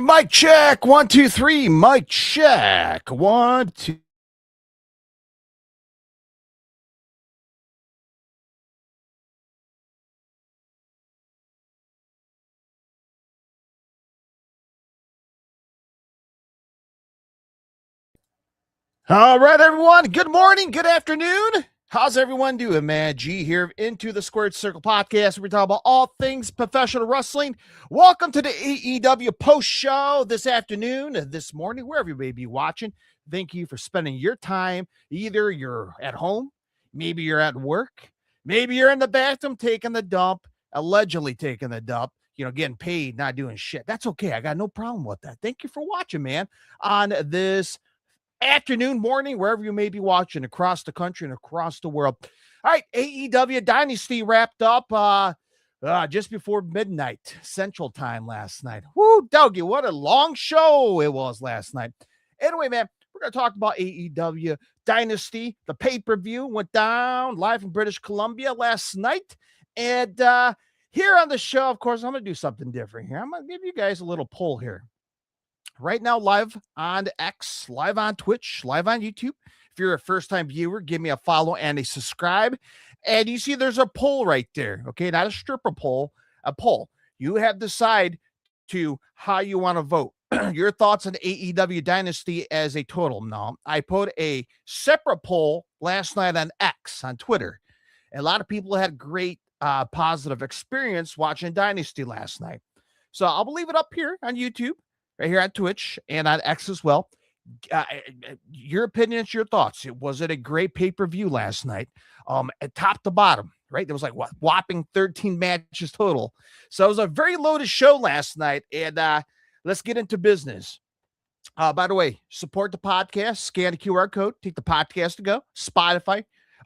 right, mic check. 1, 2, 3. Mic check. 1, 2. All right, everyone. Good morning. Good afternoon. How's everyone doing, man? G here, Into the Squared Circle podcast. We're talking about all things professional wrestling. Welcome to the AEW post show this afternoon, this morning, wherever you may be watching. Thank you for spending your time. Either you're at home, maybe you're at work, maybe you're in the bathroom taking the dump, allegedly taking the dump, getting paid, not doing shit. That's okay. I got no problem with that. Thank you for watching, man, on this afternoon, morning, wherever you may be watching across the country and across the world. All right, AEW Dynasty wrapped up just before midnight Central Time last night. Woo, Dougie, what a long show it was last night. Anyway, man, we're going to talk about AEW Dynasty. The pay-per-view went down live from British Columbia last night. And here on the show, of course, I'm going to do something different here. I'm going to give you guys a little poll here. Right now, live on X, live on Twitch, live on YouTube. If you're a first-time viewer, give me a follow and a subscribe. And you see there's a poll right there, okay? Not a stripper poll, a poll. You have to decide to how you want to vote. Your thoughts on AEW Dynasty as a total. Now, I put a separate poll last night on X, on Twitter. A lot of people had great positive experience watching Dynasty last night. So I'll leave it up here on YouTube, right here on Twitch and on X as well. Your opinions, your thoughts. Was it a great pay-per-view last night? At top to bottom, right? There was like whopping 13 matches total. So it was a very loaded show last night. And let's get into business. By the way, support the podcast, scan the QR code, take the podcast to go, Spotify,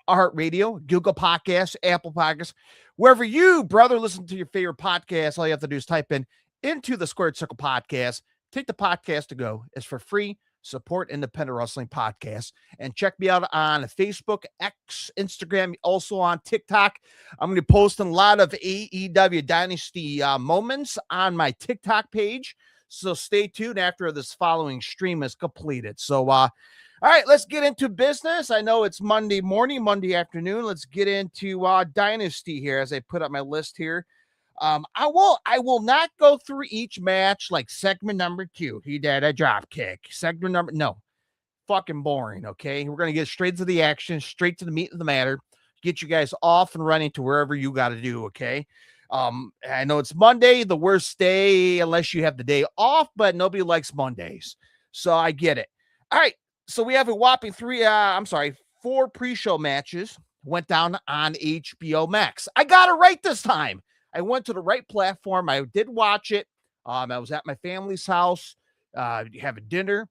iHeartRadio, Google Podcasts, Apple Podcasts, wherever you, brother, listen to your favorite podcast. All you have to do is type in Into the Squared Circle podcast. Take the podcast to go. It's for free. Support independent wrestling podcasts. And check me out on Facebook, X, Instagram, also on TikTok. I'm going to be posting a lot of AEW Dynasty moments on my TikTok page. So stay tuned after this following stream is completed. So, all right, let's get into business. I know it's Monday morning, Monday afternoon. Let's get into Dynasty here as I put up my list here. I will not go through each match like segment number 2. He did a drop kick. Segment number, no, fucking boring. Okay. We're going to get straight to the action, straight to the meat of the matter, get you guys off and running to wherever you got to do. Okay. I know it's Monday, the worst day, unless you have the day off, but nobody likes Mondays. So I get it. All right. So we have a whopping 4 pre-show matches went down on HBO Max. I got it right this time. I went to the right platform. I did watch it. I was at my family's house, having dinner,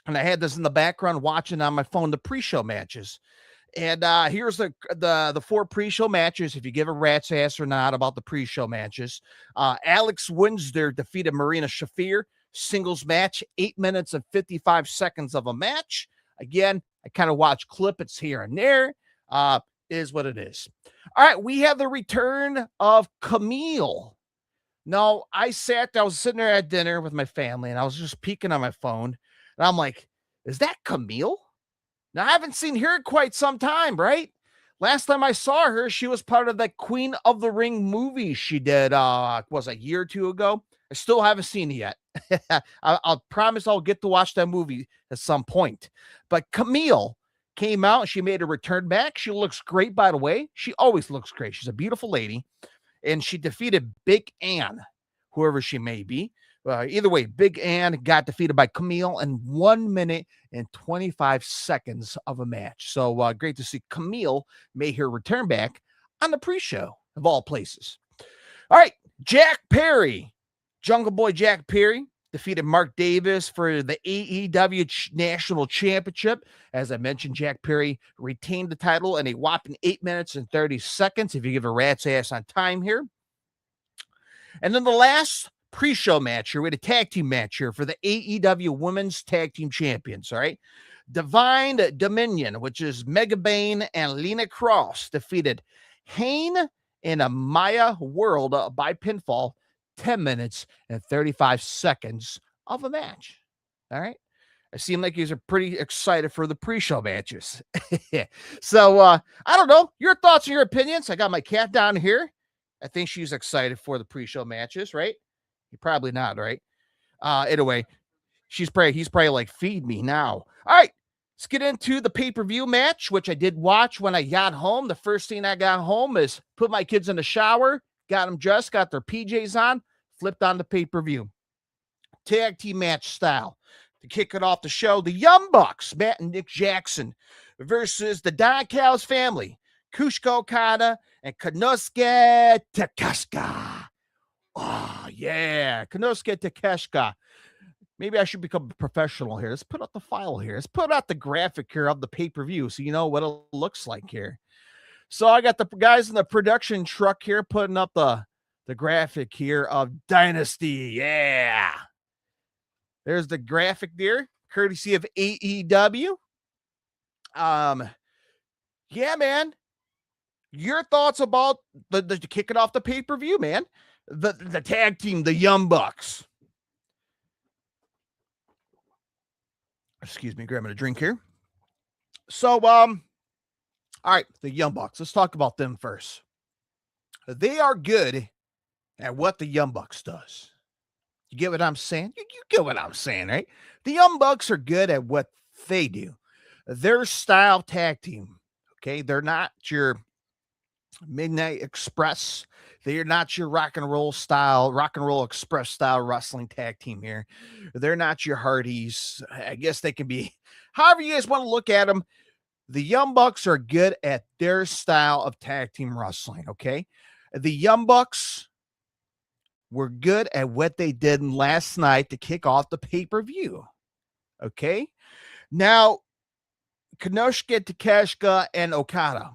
and I had this in the background watching on my phone the pre-show matches. And here's the 4 pre-show matches. If you give a rat's ass or not about the pre-show matches, Alex Windsor defeated Marina Shafir, singles match, 8 minutes and 55 seconds of a match. Again, I kind of watch clips here and there. Is what it is. All right, we have the return of Camille. Now, I was sitting there at dinner with my family, and I was just peeking on my phone, and I'm like, is that Camille? Now, I haven't seen her in quite some time, right? Last time I saw her, she was part of the Queen of the Ring movie she did, was a year or 2 ago. I still haven't seen it yet. I'll promise I'll get to watch that movie at some point. But Camille came out. She made a return back. She looks great, by the way. She always looks great. She's a beautiful lady. And she defeated Big Ann, whoever she may be. Either way, Big Ann got defeated by Camille in 1 minute and 25 seconds of a match. So great to see Camille make her return back on the pre-show of all places. All right, Jack Perry, Jungle Boy Jack Perry, defeated Mark Davis for the AEW National Championship. As I mentioned, Jack Perry retained the title in a whopping 8 minutes and 30 seconds, if you give a rat's ass on time here. And then the last pre-show match here, we had a tag team match here for the AEW Women's Tag Team Champions, all right? Divine Dominion, which is Mega Bane and Lena Cross, defeated Hayne and Amaya World by pinfall 10 minutes and 35 seconds of a match. All right. I seem like you're pretty excited for the pre-show matches. So I don't know. Your thoughts and your opinions. I got my cat down here. I think she's excited for the pre-show matches, right? You're probably not, right? Anyway, he's probably like, feed me now. All right. Let's get into the pay-per-view match, which I did watch when I got home. The first thing I got home is put my kids in the shower, got them dressed, got their PJs on, flipped on the pay-per-view. Tag team match style. To kick it off the show, the Young Bucks, Matt and Nick Jackson, versus the Don Callis family, Kushka Okada and Konosuke Takeshita. Oh, yeah. Konosuke Takeshita. Maybe I should become a professional here. Let's put out the file here. Let's put out the graphic here of the pay-per-view so you know what it looks like here. So I got the guys in the production truck here putting up the graphic here of Dynasty. Yeah. There's the graphic there, courtesy of AEW. Yeah, man. Your thoughts about the kicking off the pay-per-view, man. The tag team, the Young Bucks. Excuse me, grabbing a drink here. So, all right, the Young Bucks. Let's talk about them first. They are good at what the Young Bucks does. You get what I'm saying? You get what I'm saying, right? The Young Bucks are good at what they do. Their style tag team, okay? They're not your Midnight Express. They're not your rock and roll express style wrestling tag team here. They're not your Hardys. I guess they can be, however you guys want to look at them. The Young Bucks are good at their style of tag team wrestling, okay? The Young Bucks were good at what they did last night to kick off the pay-per-view. Okay? Now, Konosuke Takeshita and Okada,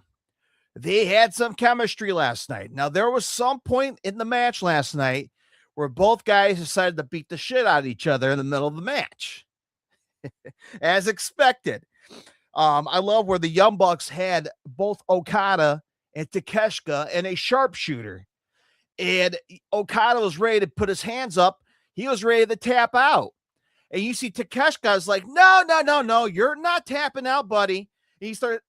they had some chemistry last night. Now, there was some point in the match last night where both guys decided to beat the shit out of each other in the middle of the match. As expected. I love where the Young Bucks had both Okada and Takeshita and a sharpshooter. And Okada was ready to put his hands up. He was ready to tap out. And you see Takeshita's like, no, you're not tapping out, buddy. And he started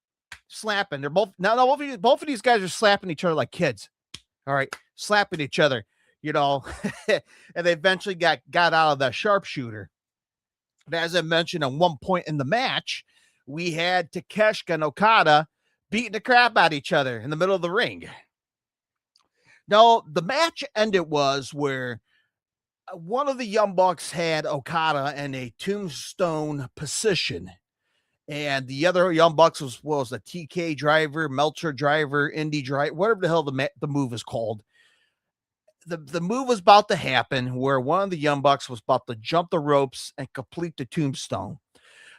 slapping. They're both both of these guys are slapping each other like kids. All right, slapping each other, you know. And they eventually got out of that sharpshooter. But as I mentioned, at one point in the match, we had Takeshita and Okada beating the crap out of each other in the middle of the ring. Now, the match ended was where one of the Young Bucks had Okada in a tombstone position. And the other Young Bucks was a TK driver, Meltzer driver, Indy driver, whatever the hell the move is called. The move was about to happen where one of the Young Bucks was about to jump the ropes and complete the tombstone.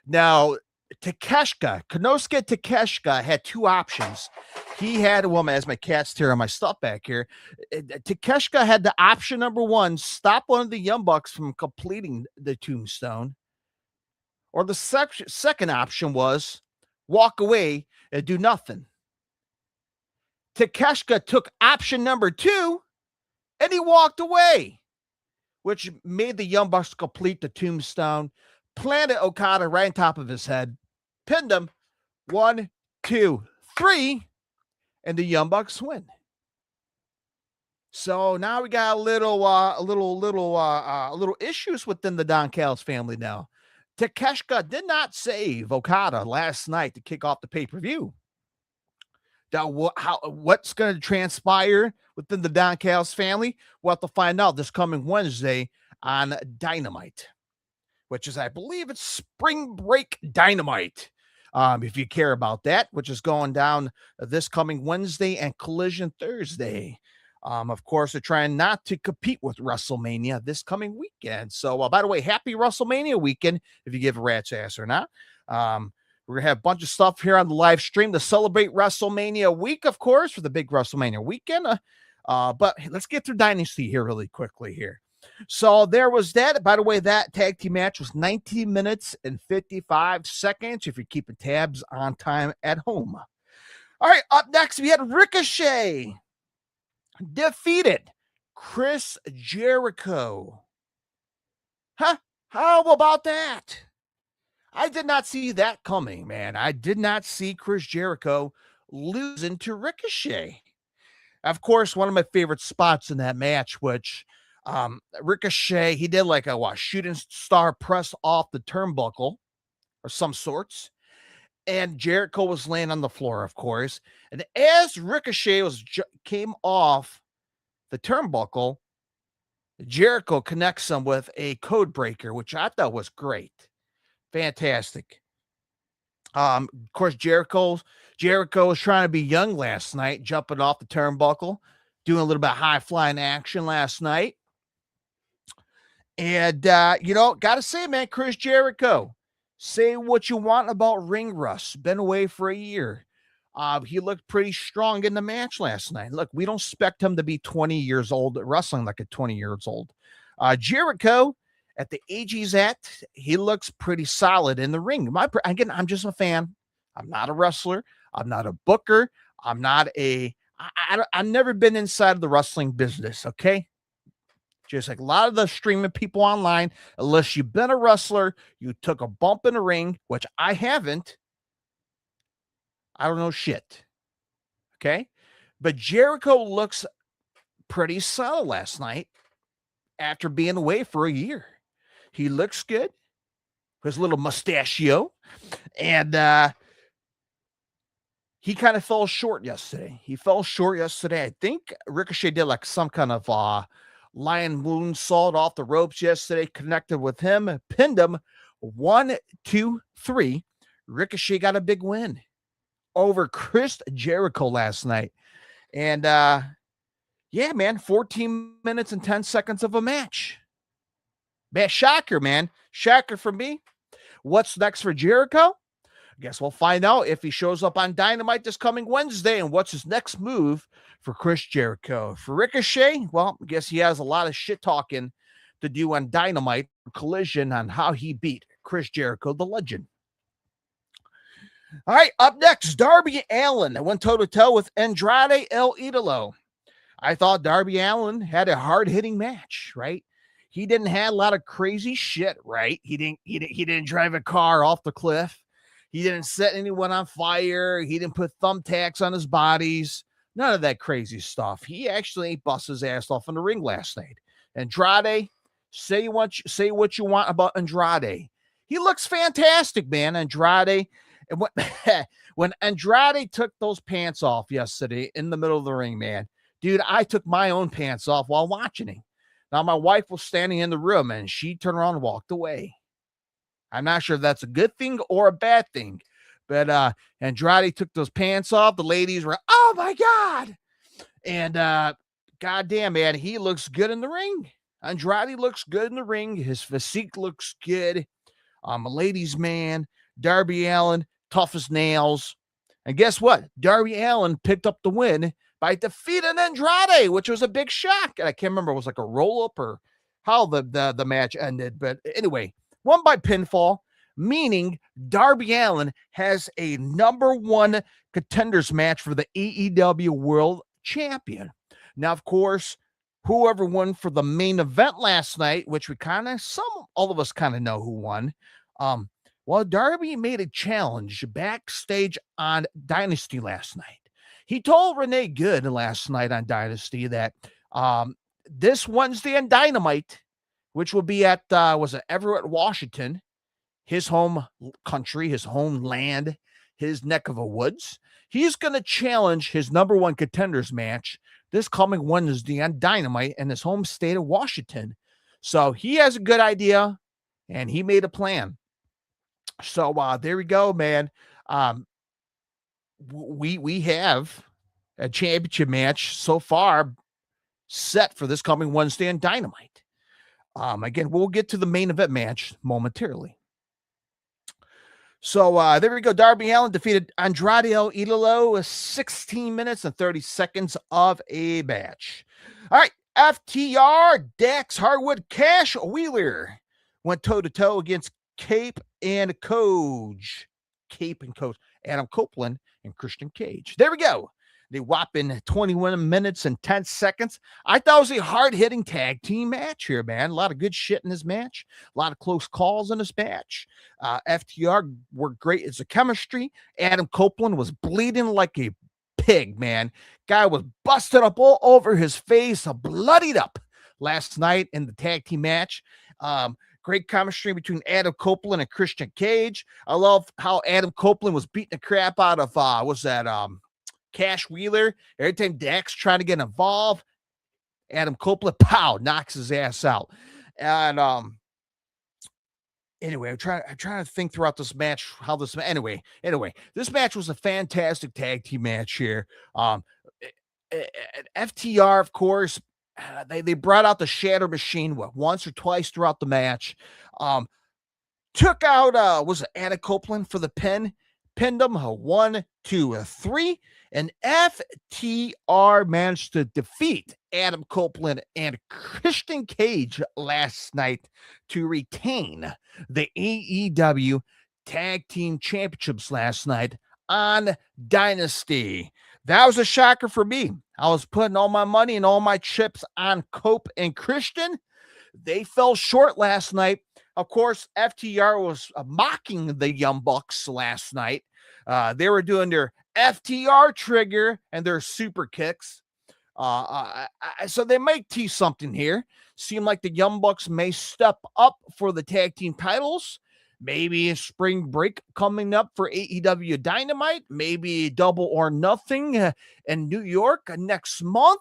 Now, Konosuke Takeshita had two options. He had a woman, as my cat's tearing my stuff back here. Takeshita had the option number one, stop one of the Young Bucks from completing the tombstone. Or the second option was walk away and do nothing. Takeshita took option number two and he walked away, which made the Young Bucks complete the tombstone, planted Okada right on top of his head, pinned him 1, 2, 3, and the Young Bucks win. So now we got a little issues within the Don Callis family now. Takeshita did not save Okada last night to kick off the pay-per-view. Now, what's going to transpire within the Don Callis family? We'll have to find out this coming Wednesday on Dynamite, which is, I believe it's Spring Break Dynamite. If you care about that, which is going down this coming Wednesday and Collision Thursday. Of course, they're trying not to compete with WrestleMania this coming weekend. So, by the way, happy WrestleMania weekend, if you give a rat's ass or not. We're going to have a bunch of stuff here on the live stream to celebrate WrestleMania week, of course, for the big WrestleMania weekend. But let's get through Dynasty here really quickly here. So there was that. By the way, that tag team match was 19 minutes and 55 seconds if you're keeping tabs on time at home. All right, up next, we had Ricochet defeated Chris Jericho. Huh? How about that? I did not see that coming, man. I did not see Chris Jericho losing to Ricochet. Of course, one of my favorite spots in that match, which Ricochet, he did like a shooting star press off the turnbuckle or some sorts. And Jericho was laying on the floor, of course. And as Ricochet came off the turnbuckle, Jericho connects him with a code breaker, which I thought was great. Fantastic. Of course, Jericho was trying to be young last night, jumping off the turnbuckle, doing a little bit of high flying action last night. And, got to say, man, Chris Jericho, say what you want about ring rust. Been away for a year. He looked pretty strong in the match last night. Look, we don't expect him to be 20 years old, wrestling like a 20 years old. Jericho, at the age he's at, he looks pretty solid in the ring. Again, I'm just a fan. I'm not a wrestler. I'm not a booker. I'm not I've never been inside of the wrestling business, okay? Just like a lot of the streaming people online, unless you've been a wrestler, you took a bump in the ring, which I haven't. I don't know shit. Okay? But Jericho looks pretty solid last night after being away for a year. He looks good. His little mustachio. And he kind of fell short yesterday. I think Ricochet did like some kind of lion moonsault off the ropes yesterday, connected with him, pinned him 1, 2, 3. Ricochet got a big win over Chris Jericho last night. And yeah, man, 14 minutes and 10 seconds of a match. Man, shocker, man. Shocker for me. What's next for Jericho? I guess we'll find out if he shows up on Dynamite this coming Wednesday and what's his next move for Chris Jericho. For Ricochet, well, I guess he has a lot of shit talking to do on Dynamite Collision on how he beat Chris Jericho, the legend. All right, up next, Darby Allin went toe-to-toe with Andrade El Idolo. I thought Darby Allin had a hard-hitting match, right? He didn't have a lot of crazy shit, right? He didn't drive a car off the cliff. He didn't set anyone on fire. He didn't put thumbtacks on his bodies. None of that crazy stuff. He actually bust his ass off in the ring last night. Andrade, say what you want about Andrade. He looks fantastic, man. Andrade. And when Andrade took those pants off yesterday in the middle of the ring, man, dude, I took my own pants off while watching him. Now, my wife was standing in the room, and she turned around and walked away. I'm not sure if that's a good thing or a bad thing, but Andrade took those pants off. The ladies were, oh, my God. And goddamn, man, he looks good in the ring. Andrade looks good in the ring. His physique looks good. A ladies' man. Darby Allin, tough as nails. And guess what? Darby Allin picked up the win by defeating Andrade, which was a big shock. And I can't remember, it was like a roll-up or how the match ended. But anyway, won by pinfall, meaning Darby Allin has a #1 contenders match for the AEW World Champion. Now, of course, whoever won for the main event last night, which all of us kind of know who won. Well, Darby made a challenge backstage on Dynasty last night. He told Renee Good last night on Dynasty that this Wednesday on Dynamite, which will be at, Everett, Washington, his home country, his homeland, his neck of the woods, he's going to challenge his #1 contenders match this coming Wednesday on Dynamite in his home state of Washington. So he has a good idea, and he made a plan. So there we go, man. We have a championship match so far set for this coming Wednesday on Dynamite. Again, we'll get to the main event match momentarily. So there we go. Darby Allin defeated Andrade El Idolo 16 minutes and 30 seconds of a match. All right, FTR, Dax Harwood, Cash Wheeler went toe-to-toe against Cape and Coach, Adam Copeland, and Christian Cage. There we go. the whopping 21 minutes and 10 seconds. I thought it was a hard-hitting tag team match here, man. A lot of good shit in this match. A lot of close calls in this match. FTR were great as a chemistry. Adam Copeland was bleeding like a pig, man. Guy was busted up all over his face, bloodied up last night in the tag team match. Great chemistry between Adam Copeland and Christian Cage. I love how Adam Copeland was beating the crap out of Cash Wheeler. Every time Dax trying to get involved, Adam Copeland, pow, knocks his ass out. And anyway, I'm trying to think throughout this match how this. Anyway, this match was a fantastic tag team match here. FTR, of course, they brought out the Shatter Machine once or twice throughout the match. Took out was it Adam Copeland for the pin, pinned him 1, 2, 3, and FTR managed to defeat Adam Copeland and Christian Cage last night to retain the AEW Tag Team Championships last night on Dynasty. That was a shocker for me. I was putting all my money and all my chips on Cope and Christian. They fell short last night. Of course, FTR was mocking the Young Bucks last night. They were doing their FTR trigger and their super kicks. So they might tease something here. Seem like the Young Bucks may step up for the tag team titles. Maybe a spring break coming up for AEW Dynamite. Maybe Double or Nothing in New York next month.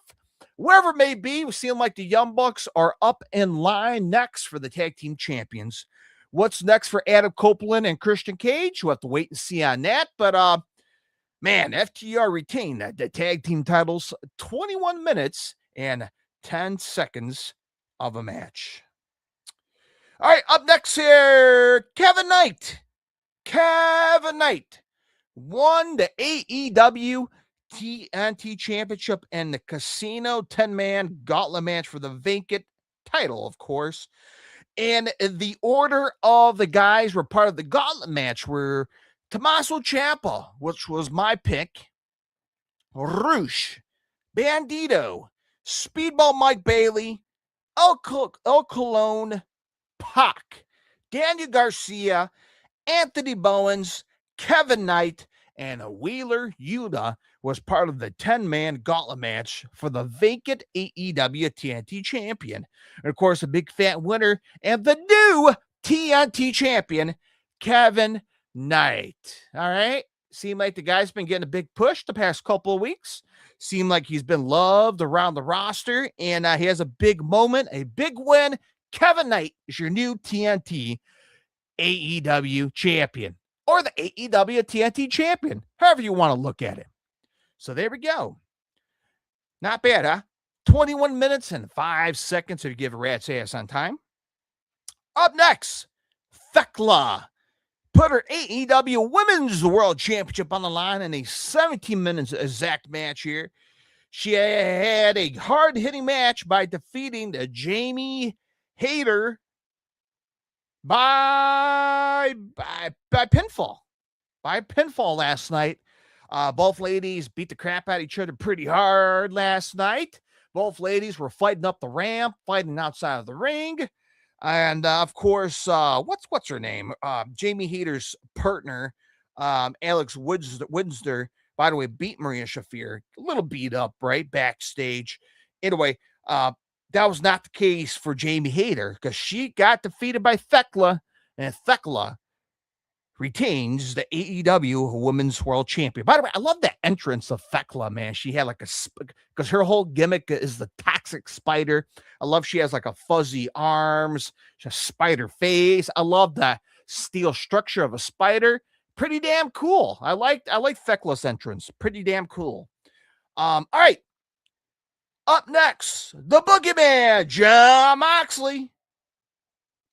Wherever it may be, we seem like the Young Bucks are up in line next for the tag team champions. What's next for Adam Copeland and Christian Cage? We'll have to wait and see on that. But man, FTR retained the tag team titles 21 minutes and 10 seconds of a match. All right, up next here, Kevin Knight. Kevin Knight won the AEW TNT Championship and the Casino 10-man gauntlet match for the vacant title, of course. And the order of the guys were part of the gauntlet match were Tommaso Ciampa, which was my pick, Roosh, Bandito, Speedball Mike Bailey, El Colon, Pac, Daniel Garcia, Anthony Bowens, Kevin Knight, and Wheeler Yuta was part of the 10-man gauntlet match for the vacant AEW TNT champion. And of course, a big fat winner and the new TNT champion, Kevin Knight. All right. Seemed like the guy's been getting a big push the past couple of weeks. Seemed like he's been loved around the roster, and he has a big moment, a big win. Kevin Knight is your new TNT AEW champion, or the AEW TNT champion, however you want to look at it. So there we go. Not bad, huh? 21 minutes and 5 seconds if you give a rat's ass on time. Up next, Thekla put her AEW Women's World Championship on the line in a 17 minutes exact match here. She had a hard-hitting match by defeating Jamie Hayter by pinfall. By pinfall last night. Both ladies beat the crap out of each other pretty hard last night. Both ladies were fighting up the ramp, fighting outside of the ring. And of course, what's her name? Jamie Hayter's partner, Alex Winsler, by the way, beat Maria Shafir. A little beat up, right? Backstage. Anyway, that was not the case for Jamie Hayter because she got defeated by Thekla, and Thekla retains the AEW Women's World Champion. By the way, I love that entrance of Thekla, man. She had like because her whole gimmick is the toxic spider. I love she has like a fuzzy arms, a spider face. I love the steel structure of a spider. Pretty damn cool. I like Thekla's entrance. Pretty damn cool. All right. Up next, the Boogeyman, Jon Moxley,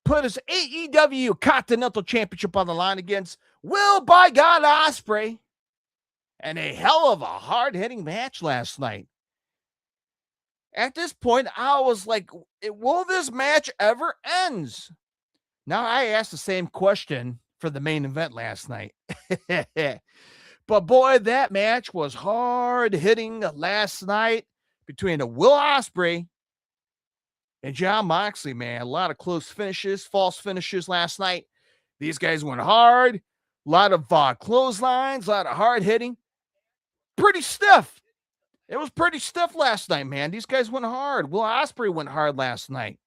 put his AEW Continental Championship on the line against Will by God Ospreay. And a hell of a hard-hitting match last night. At this point, I was like, will this match ever end? Now, I asked the same question for the main event last night. But boy, that match was hard hitting last night between Will Ospreay and Jon Moxley, man. A lot of close finishes, false finishes last night. These guys went hard. A lot of clotheslines, a lot of hard hitting. Pretty stiff. It was pretty stiff last night, man. These guys went hard. Will Ospreay went hard last night.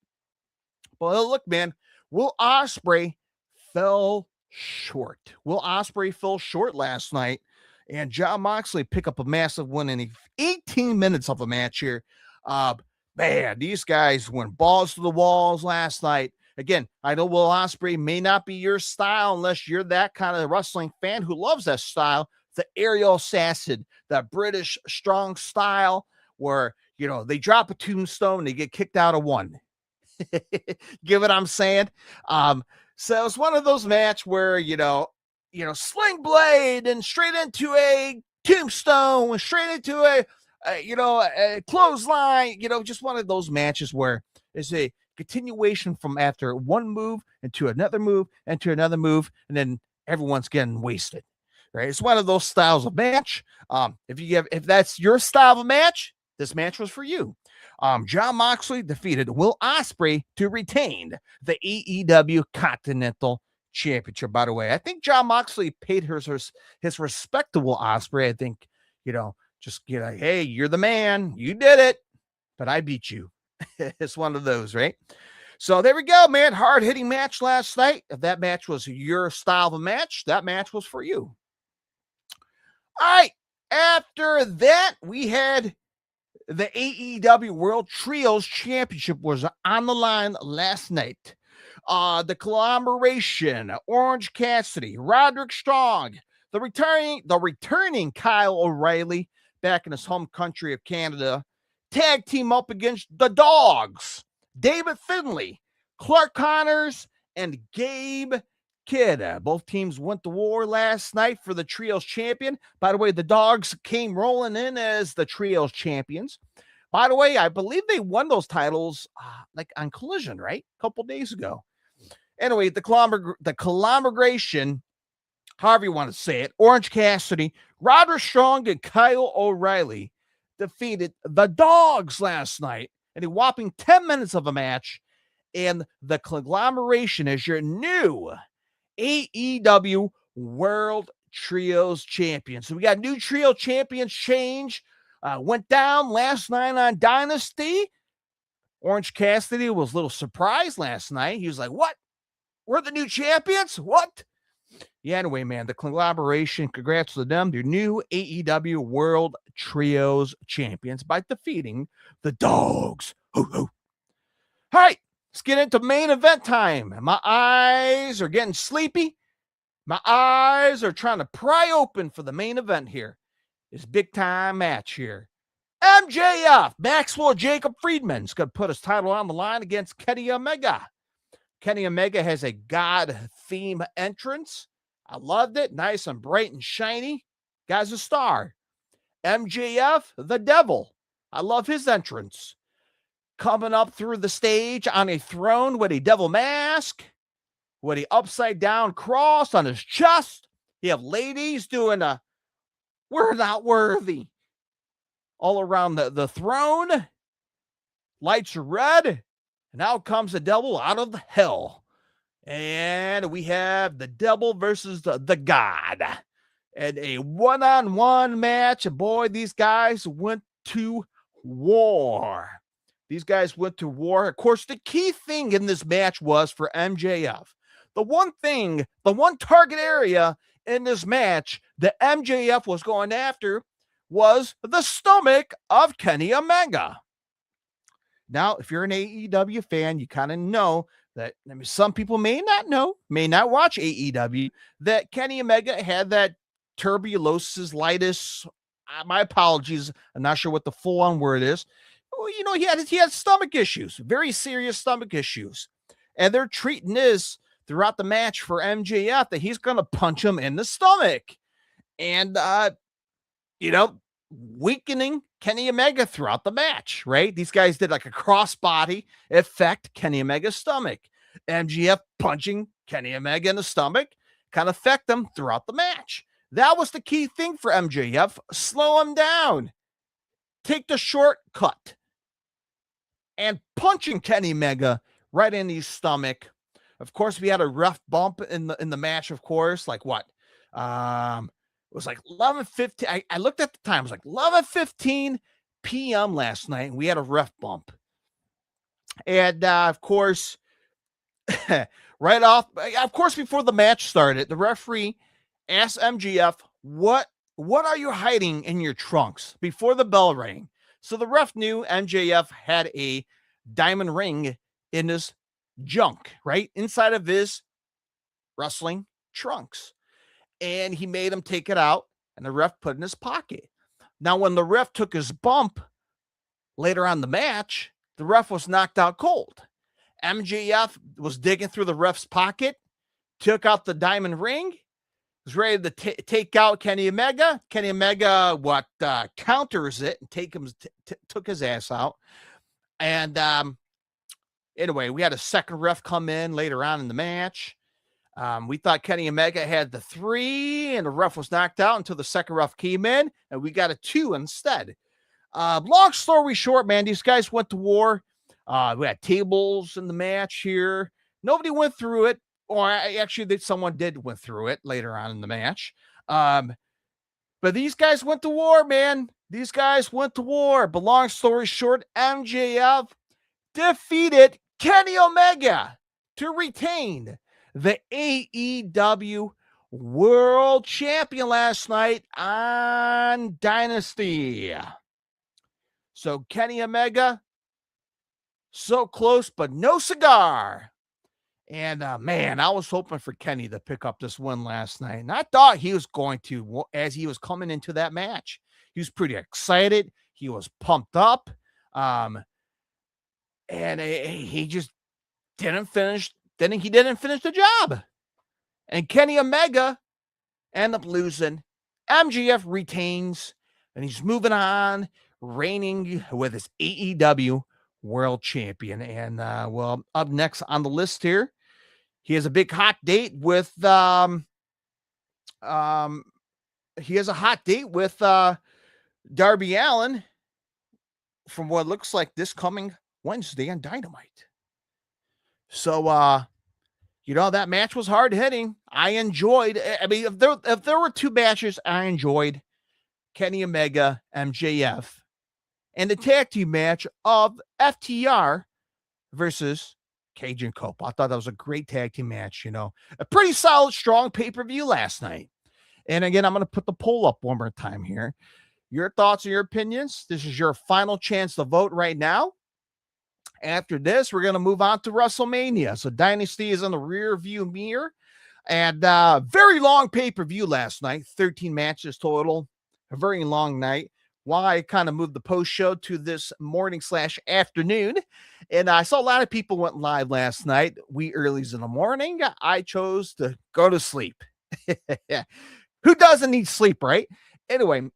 But look, man, Will Ospreay fell short. Will Ospreay fell short last night, and Jon Moxley picked up a massive win in 18 minutes of a match here. Man, these guys went balls to the walls last night. Again, I know Will Ospreay may not be your style unless you're that kind of wrestling fan who loves that style, the aerial assassin, that British strong style where, you know, they drop a tombstone and they get kicked out of one. Get what I'm saying? So it's one of those matches where, you know, sling blade and straight into a tombstone, straight into a clothesline, just one of those matches where it's a continuation from after one move into another move, and then everyone's getting wasted, right? It's one of those styles of match. If that's your style of match, this match was for you. Jon Moxley defeated Will Ospreay to retain the AEW Continental Championship. By the way, I think Jon Moxley paid his respect to Will Ospreay. I think, just get like, hey, you're the man. You did it, but I beat you. It's one of those, right? So there we go, man. Hard-hitting match last night. If that match was your style of a match, that match was for you. All right. After that, we had the AEW World Trios Championship was on the line last night. The collaboration, Orange Cassidy, Roderick Strong, the returning Kyle O'Reilly back in his home country of Canada, tag team up against the Dogs, David Finlay, Clark Connors, and Gabe Kidd. Both teams went to war last night for the Trios champion. By the way, the Dogs came rolling in as the Trios champions. By the way, I believe they won those titles like on Collision, right? A couple days ago. Anyway, the collaboration, however you want to say it, Orange Cassidy, Roderick Strong, and Kyle O'Reilly defeated the Dogs last night in a whopping 10 minutes of a match. And the collaboration is your new AEW World Trios Champion. So we got new Trio Champions change. Went down last night on Dynasty. Orange Cassidy was a little surprised last night. He was like, what? We're the new champions? What? Yeah, anyway, man, the collaboration, congrats to them, your new AEW World Trios Champions by defeating the Dogs. All right, let's get into main event time. My eyes are getting sleepy. My eyes are trying to pry open for the main event here. This big time match here. MJF, Maxwell Jacob Friedman's going to put his title on the line against Kenny Omega. Kenny Omega has a God theme entrance. I loved it. Nice and bright and shiny. Guy's a star. MJF, the devil. I love his entrance. Coming up through the stage on a throne with a devil mask, with a upside down cross on his chest. You have ladies doing a "we're not worthy" all around the throne. Lights are red. And out comes the devil out of hell. And we have the devil versus the God. And a one-on-one match. And boy, these guys went to war. These guys went to war. Of course, the key thing in this match was for MJF. The one target area in this match that MJF was going after was the stomach of Kenny Omega. Now, if you're an AEW fan, you kind of know that, I mean, some people may not know, may not watch AEW, that Kenny Omega had that tuberculosis. My apologies. I'm not sure what the full-on word is. Well, he had stomach issues, very serious stomach issues. And they're treating this throughout the match for MJF that he's going to punch him in the stomach. And, weakening Kenny Omega throughout the match, right? These guys did like a crossbody effect, Kenny Omega's stomach. MJF punching Kenny Omega in the stomach kind of affect them throughout the match. That was the key thing for MJF. Slow him down. Take the shortcut. And punching Kenny Omega right in his stomach. Of course, we had a rough bump in the match, of course. Like what? It was like 11:15. I looked at the time. It was like 11:15 p.m. last night. And we had a rough bump. And of course, right off, of course, before the match started, the referee asked MJF, what are you hiding in your trunks before the bell rang? So the ref knew MJF had a diamond ring in his junk, right? Inside of his wrestling trunks. And he made him take it out, and the ref put it in his pocket. Now, when the ref took his bump later on the match, the ref was knocked out cold. MJF was digging through the ref's pocket, took out the diamond ring, was ready to take out Kenny Omega. Kenny Omega, counters it and took his ass out. And anyway, we had a second ref come in later on in the match. We thought Kenny Omega had the 3, and the ref was knocked out until the second ref came in, and we got a 2 instead. Long story short, man, these guys went to war. We had tables in the match here. Nobody went through it. Or actually, someone did went through it later on in the match. But these guys went to war, man. These guys went to war. But long story short, MJF defeated Kenny Omega to retain the AEW World Champion last night on Dynasty. So Kenny Omega, so close, but no cigar. And man, I was hoping for Kenny to pick up this win last night. And I thought he was going to, as he was coming into that match. He was pretty excited. He was pumped up. And he just didn't finish. He didn't finish the job. And Kenny Omega ended up losing. MJF retains. And he's moving on, reigning with his AEW World Champion. And up next on the list here, he has a big hot date with Darby Allin from what looks like this coming Wednesday on Dynamite. So that match was hard hitting. I enjoyed. I mean, if there were 2 matches I enjoyed, Kenny Omega, MJF, and the tag team match of FTR versus Cage and Cope. I thought that was a great tag team match, a pretty solid, strong pay-per-view last night. And again, I'm going to put the poll up one more time here. Your thoughts and your opinions. This is your final chance to vote right now. After this, we're going to move on to WrestleMania. So Dynasty is in the rear view mirror. And very long pay-per-view last night. 13 matches total. A very long night. Why I kind of moved the post show to this morning/afternoon. And I saw a lot of people went live last night, wee earlies in the morning. I chose to go to sleep. Who doesn't need sleep, right? Anyway,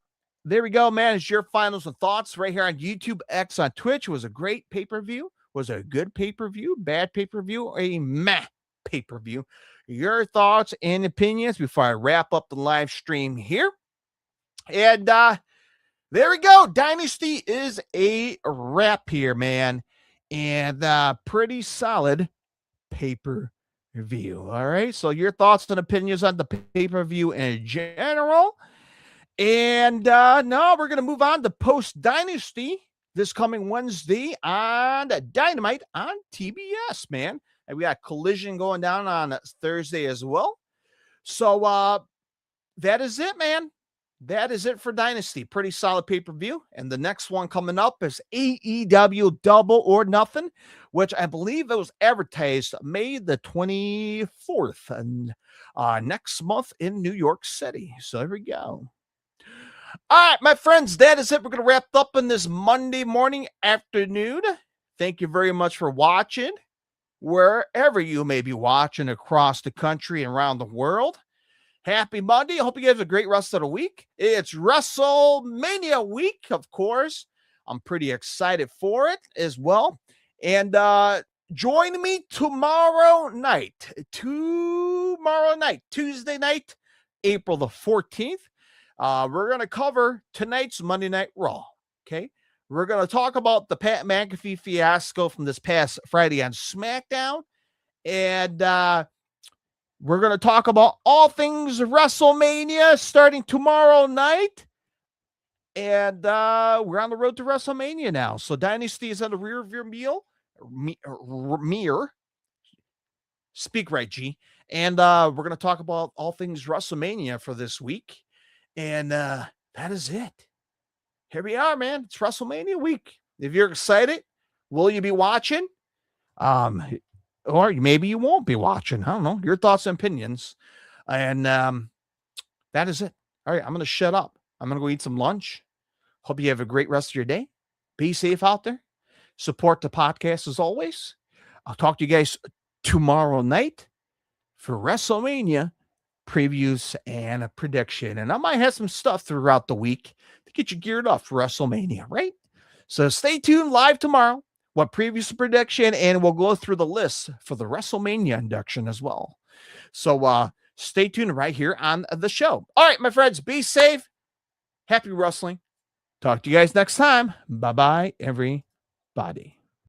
there we go, man. It's your finals and thoughts right here on YouTube, X, on Twitch. It was a great pay-per-view. Was it a good pay-per-view, bad pay-per-view, or a meh pay-per-view? Your thoughts and opinions before I wrap up the live stream here. And there we go. Dynasty is a wrap here, man. And pretty solid pay-per-view. All right. So your thoughts and opinions on the pay-per-view in general. And now we're going to move on to Post Dynasty this coming Wednesday on Dynamite on TBS, man. And we got Collision going down on Thursday as well. So that is it, man. That is it for Dynasty. Pretty solid pay-per-view. And the next one coming up is AEW Double or Nothing, which I believe it was advertised May the 24th and next month in New York City. So there we go. All right, my friends, that is it. We're going to wrap up in this Monday morning afternoon. Thank you very much for watching, wherever you may be watching across the country and around the world. Happy Monday. I hope you guys have a great rest of the week. It's WrestleMania week, of course. I'm pretty excited for it as well. And join me tomorrow night, Tuesday night, April the 14th. We're going to cover tonight's Monday Night Raw. Okay. We're going to talk about the Pat McAfee fiasco from this past Friday on SmackDown. And we're going to talk about all things WrestleMania starting tomorrow night. And we're on the road to WrestleMania now. So Dynasty is on the rear of your mirror. Speak right, G. And we're going to talk about all things WrestleMania for this week. And that is it. Here we are, man. It's WrestleMania week. If you're excited, will you be watching? Or maybe you won't be watching. I don't know. Your thoughts and opinions. And that is it. All right, I'm going to shut up. I'm going to go eat some lunch. Hope you have a great rest of your day. Be safe out there. Support the podcast as always. I'll talk to you guys tomorrow night for WrestleMania previews and a prediction. And I might have some stuff throughout the week to get you geared up for WrestleMania, right? So stay tuned live tomorrow. What previews prediction, and we'll go through the list for the WrestleMania induction as well. So stay tuned right here on the show. All right, my friends, be safe. Happy wrestling. Talk to you guys next time. Bye-bye, everybody.